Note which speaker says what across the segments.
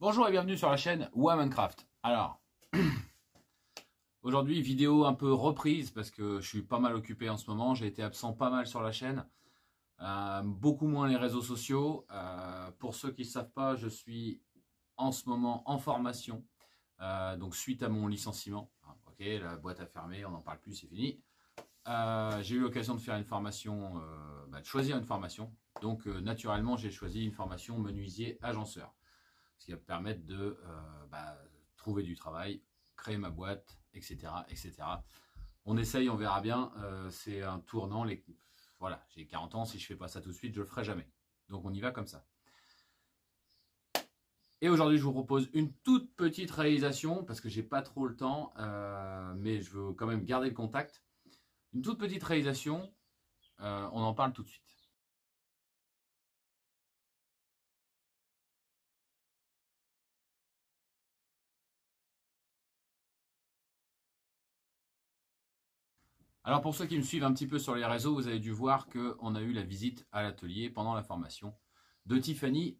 Speaker 1: Bonjour et bienvenue sur la chaîne Womancraft. Alors, aujourd'hui vidéo un peu reprise parce que je suis pas mal occupé en ce moment. J'ai été absent pas mal sur la chaîne, beaucoup moins les réseaux sociaux. Pour ceux qui ne savent pas, je suis en ce moment en formation, donc suite à mon licenciement. Ok, la boîte a fermé, on n'en parle plus, c'est fini. J'ai eu l'occasion de faire une formation, de choisir une formation. Donc naturellement, j'ai choisi une formation menuisier agenceur. Ce qui va me permettre de trouver du travail, créer ma boîte, etc. etc. On essaye, on verra bien. C'est un tournant. Voilà, j'ai 40 ans. Si je ne fais pas ça tout de suite, je ne le ferai jamais. Donc on y va comme ça. Et aujourd'hui, je vous propose une toute petite réalisation parce que j'ai pas trop le temps, mais je veux quand même garder le contact. Une toute petite réalisation, on en parle tout de suite. Alors pour ceux qui me suivent un petit peu sur les réseaux, vous avez dû voir qu'on a eu la visite à l'atelier pendant la formation de Tiffany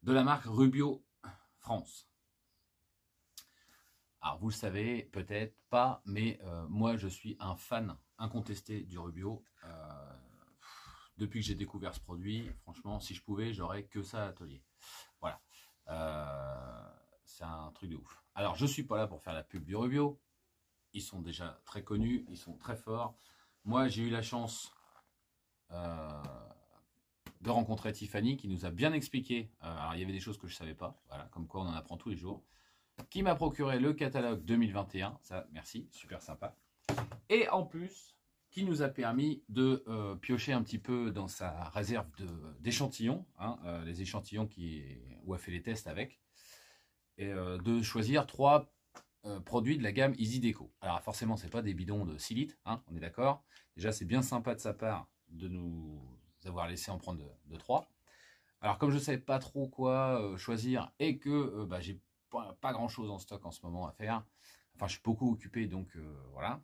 Speaker 1: de la marque Rubio France. Alors vous le savez peut-être pas, mais moi je suis un fan incontesté du Rubio. Depuis que j'ai découvert ce produit, franchement si je pouvais j'aurais que ça à l'atelier. Voilà, c'est un truc de ouf. Alors je ne suis pas là pour faire la pub du Rubio. Ils sont déjà très connus, ils sont très forts. Moi, j'ai eu la chance de rencontrer Tiffany qui nous a bien expliqué. Alors, il y avait des choses que je ne savais pas, voilà, comme quoi on en apprend tous les jours. Qui m'a procuré le catalogue 2021, ça, merci, super sympa. Et en plus, qui nous a permis de piocher un petit peu dans sa réserve d'échantillons, les échantillons où elle fait les tests avec, et de choisir 3 produits de la gamme Easy Déco. Alors forcément, c'est pas des bidons de 6 litres, on est d'accord. Déjà, c'est bien sympa de sa part de nous avoir laissé en prendre de 3. Alors comme je ne savais pas trop quoi choisir et que j'ai pas grand chose en stock en ce moment à faire, enfin je suis beaucoup occupé, donc voilà.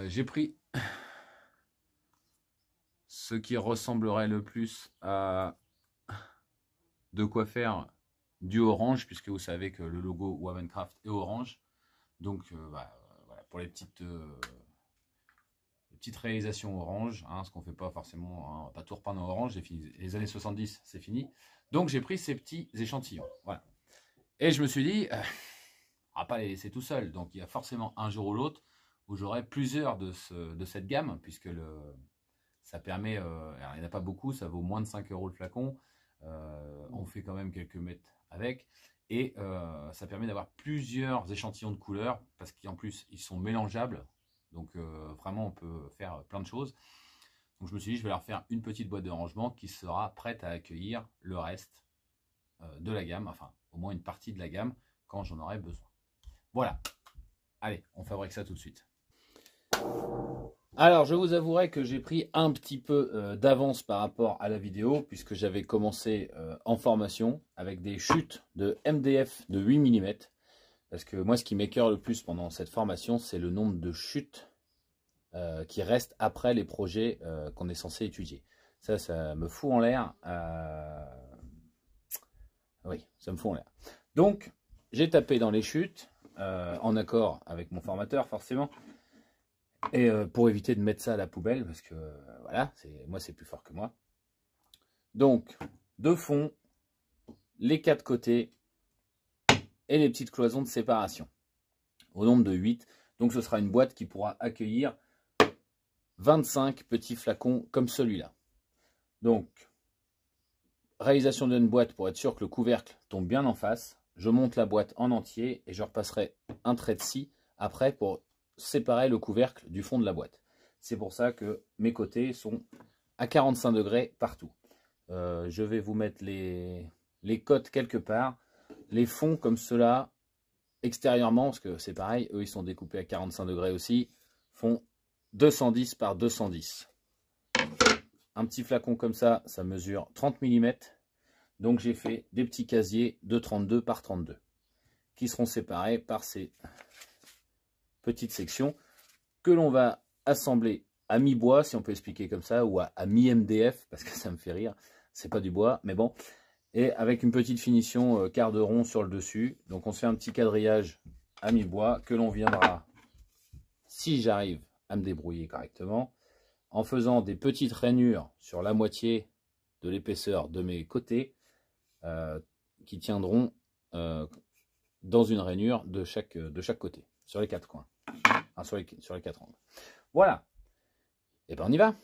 Speaker 1: J'ai pris ce qui ressemblerait le plus à de quoi faire du orange, puisque vous savez que le logo Womancraft est orange. Donc voilà, pour les petites réalisations orange, ce qu'on ne fait pas forcément, on va pas tout repeindre en orange, les années 70 c'est fini. Donc j'ai pris ces petits échantillons, voilà. Et je me suis dit, on va pas les laisser tout seuls, donc il y a forcément un jour ou l'autre où j'aurai plusieurs de cette gamme, puisque ça permet, alors il n'y en a pas beaucoup, ça vaut moins de 5 € le flacon, on fait quand même quelques mètres avec, et ça permet d'avoir plusieurs échantillons de couleurs, parce qu'en plus ils sont mélangeables, donc vraiment on peut faire plein de choses. Donc je me suis dit je vais leur faire une petite boîte de rangement qui sera prête à accueillir le reste de la gamme, enfin au moins une partie de la gamme quand j'en aurai besoin. Voilà, allez on fabrique ça tout de suite. Alors, je vous avouerai que j'ai pris un petit peu d'avance par rapport à la vidéo, puisque j'avais commencé en formation avec des chutes de MDF de 8 mm. Parce que moi, ce qui m'écœure le plus pendant cette formation, c'est le nombre de chutes qui restent après les projets qu'on est censé étudier. Ça me fout en l'air. Oui, ça me fout en l'air. Donc, j'ai tapé dans les chutes, en accord avec mon formateur, forcément. Et pour éviter de mettre ça à la poubelle, parce que voilà, moi c'est plus fort que moi. Donc, de fond, les 4 côtés et les petites cloisons de séparation, au nombre de 8. Donc ce sera une boîte qui pourra accueillir 25 petits flacons comme celui-là. Donc, réalisation d'une boîte pour être sûr que le couvercle tombe bien en face. Je monte la boîte en entier et je repasserai un trait de scie après pour séparer le couvercle du fond de la boîte. C'est pour ça que mes côtés sont à 45 degrés partout. Je vais vous mettre les cotes quelque part. Les fonds comme cela, extérieurement, parce que c'est pareil, eux ils sont découpés à 45 degrés aussi, font 210 par 210. Un petit flacon comme ça, ça mesure 30 mm. Donc j'ai fait des petits casiers de 32 par 32 qui seront séparés par ces petite section que l'on va assembler à mi-bois, si on peut expliquer comme ça, ou à mi-MDF, parce que ça me fait rire, c'est pas du bois, mais bon. Et avec une petite finition quart de rond sur le dessus. Donc on se fait un petit quadrillage à mi-bois que l'on viendra, si j'arrive à me débrouiller correctement, en faisant des petites rainures sur la moitié de l'épaisseur de mes côtés qui tiendront dans une rainure de chaque côté, sur les 4 coins, enfin, sur les 4 angles. Voilà, et ben on y va.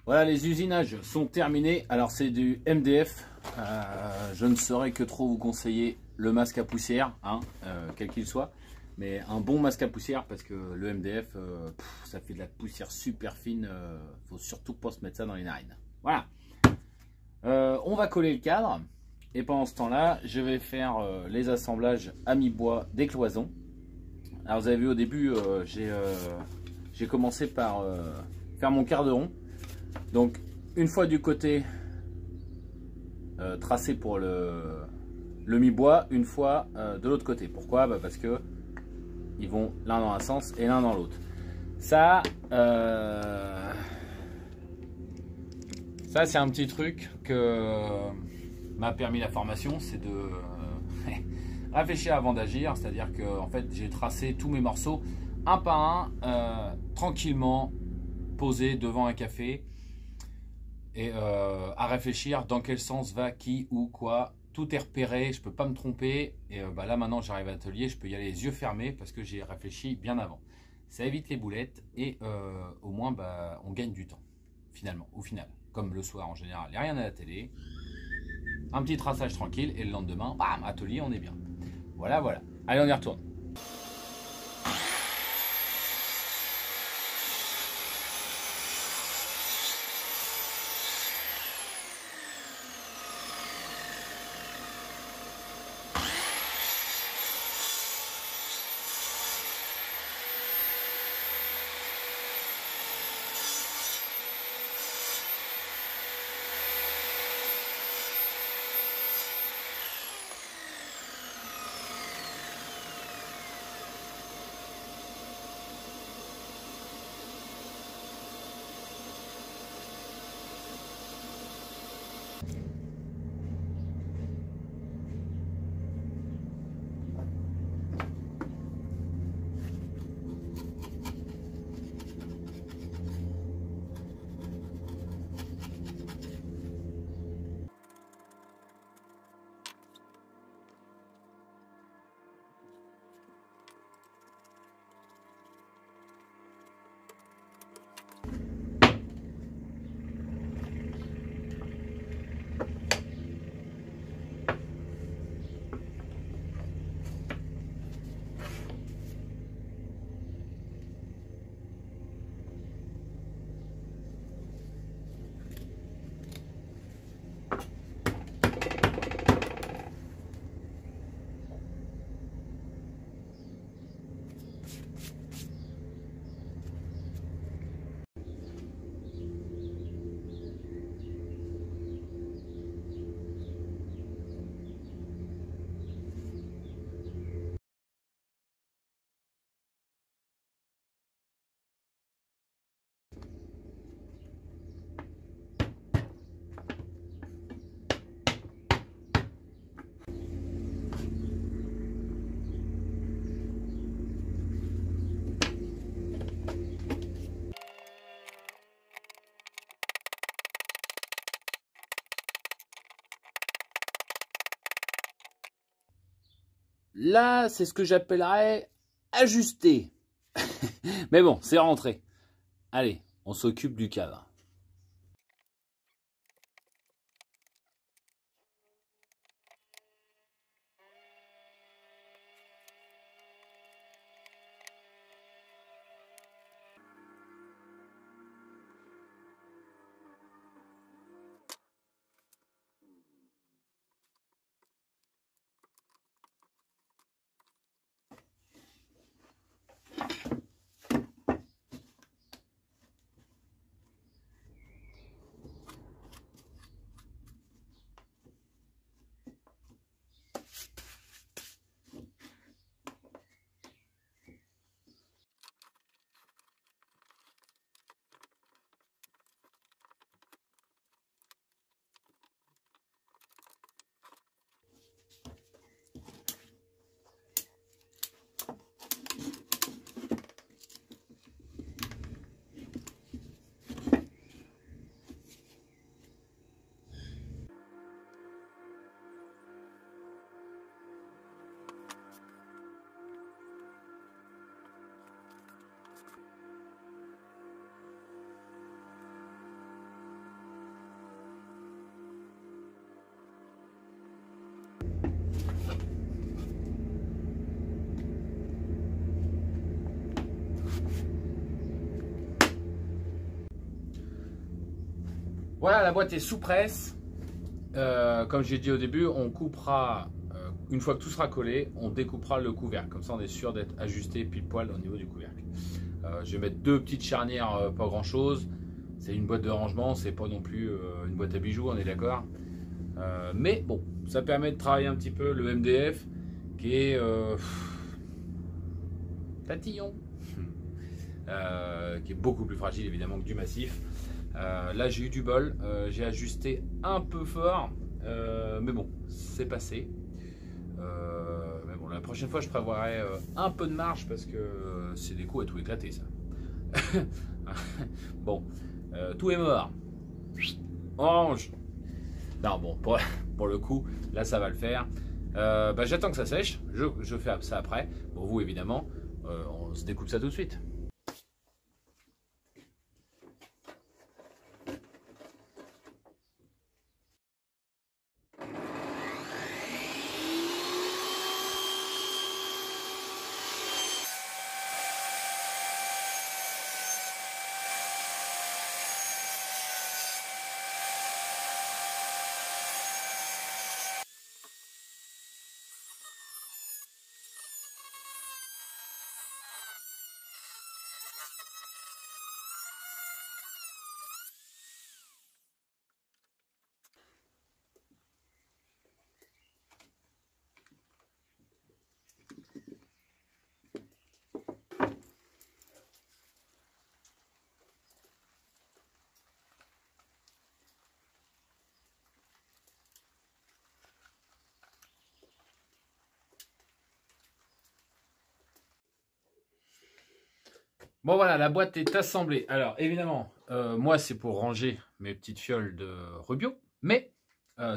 Speaker 1: Voilà, les usinages sont terminés. Alors c'est du MDF. Je ne saurais que trop vous conseiller le masque à poussière, hein, quel qu'il soit. Mais un bon masque à poussière parce que le MDF, ça fait de la poussière super fine. Faut surtout pas se mettre ça dans les narines. Voilà. On va coller le cadre. Et pendant ce temps-là, je vais faire les assemblages à mi-bois des cloisons. Alors vous avez vu au début, j'ai commencé par faire mon quart de rond. Donc une fois du côté tracé pour le mi-bois, une fois de l'autre côté. Pourquoi? Parce que ils vont l'un dans un sens et l'un dans l'autre. Ça c'est un petit truc que m'a permis la formation, c'est de réfléchir avant d'agir. C'est-à-dire que en fait j'ai tracé tous mes morceaux un par un, tranquillement, posé devant un café. Et à réfléchir dans quel sens va qui, où, quoi. Tout est repéré, je peux pas me tromper. Et là maintenant j'arrive à l'atelier, je peux y aller les yeux fermés parce que j'ai réfléchi bien avant. Ça évite les boulettes et au moins on gagne du temps finalement, au final. Comme le soir en général, il n'y a rien à la télé. Un petit traçage tranquille et le lendemain, bam, atelier, on est bien. Voilà, voilà. Allez, on y retourne. Là, c'est ce que j'appellerais ajuster. Mais bon, c'est rentré. Allez, on s'occupe du cadre. Voilà, la boîte est sous presse. Comme j'ai dit au début, on coupera, une fois que tout sera collé, on découpera le couvercle. Comme ça, on est sûr d'être ajusté pile poil au niveau du couvercle. Je vais mettre deux petites charnières, pas grand chose. C'est une boîte de rangement, c'est pas non plus une boîte à bijoux, on est d'accord. Mais bon, ça permet de travailler un petit peu le MDF qui est tatillon, qui est beaucoup plus fragile évidemment que du massif. Là j'ai eu du bol, j'ai ajusté un peu fort, mais bon, c'est passé. Mais bon, la prochaine fois je prévoirai un peu de marge parce que c'est des coups à tout éclater ça. Bon, tout est mort. Orange. Non bon, pour le coup, là ça va le faire. J'attends que ça sèche, je fais ça après. Bon, vous évidemment, on se découpe ça tout de suite. Bon voilà, la boîte est assemblée. Alors évidemment, moi c'est pour ranger mes petites fioles de Rubio, mais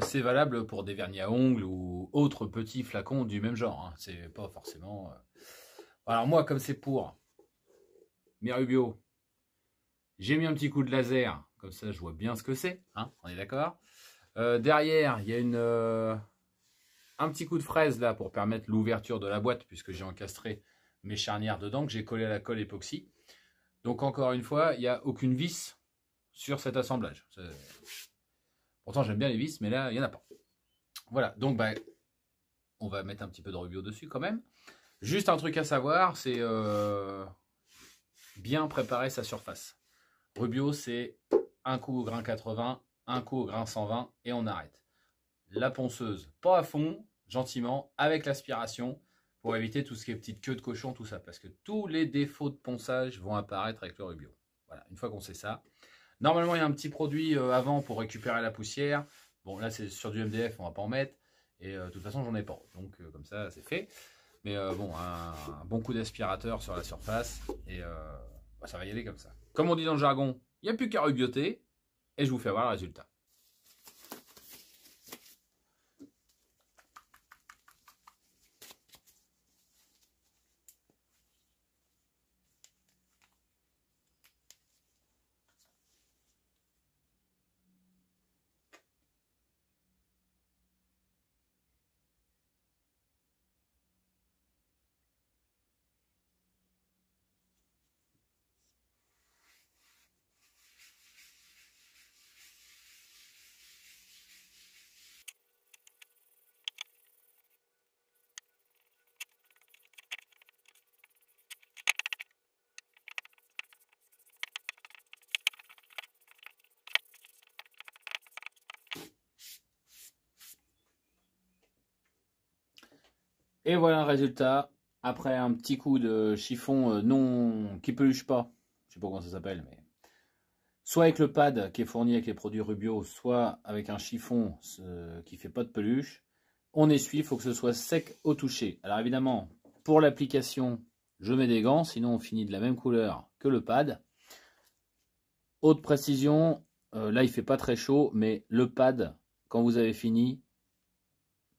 Speaker 1: c'est valable pour des vernis à ongles ou autres petits flacons du même genre. Hein. C'est pas forcément... Alors moi, comme c'est pour mes Rubio, j'ai mis un petit coup de laser, comme ça je vois bien ce que c'est, hein, on est d'accord. Derrière, il y a un petit coup de fraise là pour permettre l'ouverture de la boîte, puisque j'ai encastré mes charnières dedans, que j'ai collé à la colle époxy. Donc encore une fois, il n'y a aucune vis sur cet assemblage. Pourtant j'aime bien les vis, mais là il n'y en a pas. Voilà, donc on va mettre un petit peu de Rubio dessus quand même. Juste un truc à savoir, c'est bien préparer sa surface. Rubio, c'est un coup au grain 80, un coup au grain 120 et on arrête. La ponceuse, pas à fond, gentiment, avec l'aspiration, pour éviter tout ce qui est petite queue de cochon, tout ça, parce que tous les défauts de ponçage vont apparaître avec le Rubio. Voilà, une fois qu'on sait ça. Normalement, il y a un petit produit avant pour récupérer la poussière. Bon, là, c'est sur du MDF, on va pas en mettre. Et de toute façon, j'en ai pas. Donc, comme ça, c'est fait. Mais bon, un bon coup d'aspirateur sur la surface. Et ça va y aller comme ça. Comme on dit dans le jargon, il n'y a plus qu'à rubioter. Et je vous fais voir le résultat. Et voilà le résultat. Après un petit coup de chiffon non qui peluche pas. Je sais pas comment ça s'appelle, mais soit avec le pad qui est fourni avec les produits Rubio, soit avec un chiffon qui fait pas de peluche. On essuie, il faut que ce soit sec au toucher. Alors évidemment, pour l'application, je mets des gants, sinon on finit de la même couleur que le pad. Haute précision, là il fait pas très chaud, mais le pad, quand vous avez fini,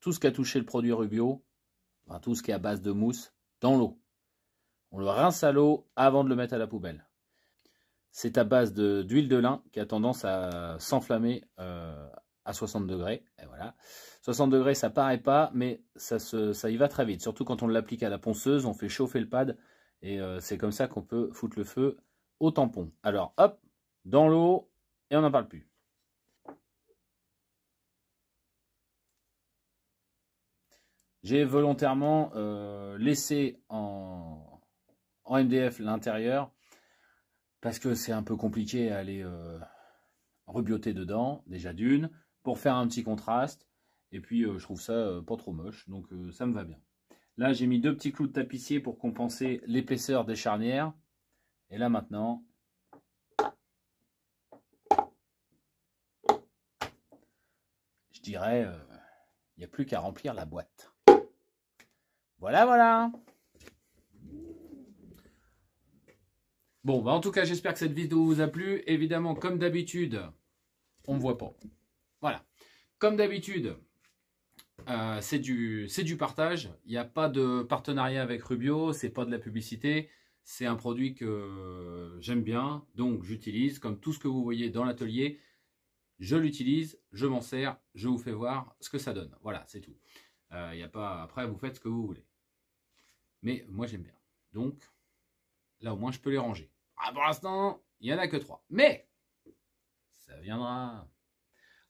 Speaker 1: tout ce qui a touché le produit Rubio, enfin, tout ce qui est à base de mousse, dans l'eau. On le rince à l'eau avant de le mettre à la poubelle. C'est à base d'huile de lin qui a tendance à s'enflammer à 60 degrés. Et voilà. 60 degrés, ça paraît pas, mais ça y va très vite. Surtout quand on l'applique à la ponceuse, on fait chauffer le pad. Et c'est comme ça qu'on peut foutre le feu au tampon. Alors, hop, dans l'eau, et on n'en parle plus. J'ai volontairement laissé en MDF l'intérieur parce que c'est un peu compliqué à aller rebioter dedans, déjà d'une, pour faire un petit contraste. Et puis je trouve ça pas trop moche, donc ça me va bien. Là j'ai mis 2 petits clous de tapissier pour compenser l'épaisseur des charnières. Et là maintenant, je dirais, il n'y a plus qu'à remplir la boîte. Voilà, voilà. Bon, bah en tout cas, j'espère que cette vidéo vous a plu. Évidemment, comme d'habitude, on ne me voit pas. Voilà. Comme d'habitude, c'est du partage. Il n'y a pas de partenariat avec Rubio, c'est pas de la publicité. C'est un produit que j'aime bien, donc j'utilise. Comme tout ce que vous voyez dans l'atelier, je l'utilise, je m'en sers, je vous fais voir ce que ça donne. Voilà, c'est tout. Y a pas... Après, vous faites ce que vous voulez. Mais moi, j'aime bien. Donc, là, au moins, je peux les ranger. Ah, pour l'instant, il n'y en a que 3. Mais, ça viendra.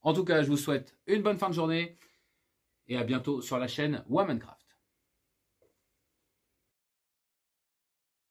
Speaker 1: En tout cas, je vous souhaite une bonne fin de journée. Et à bientôt sur la chaîne Womancraft.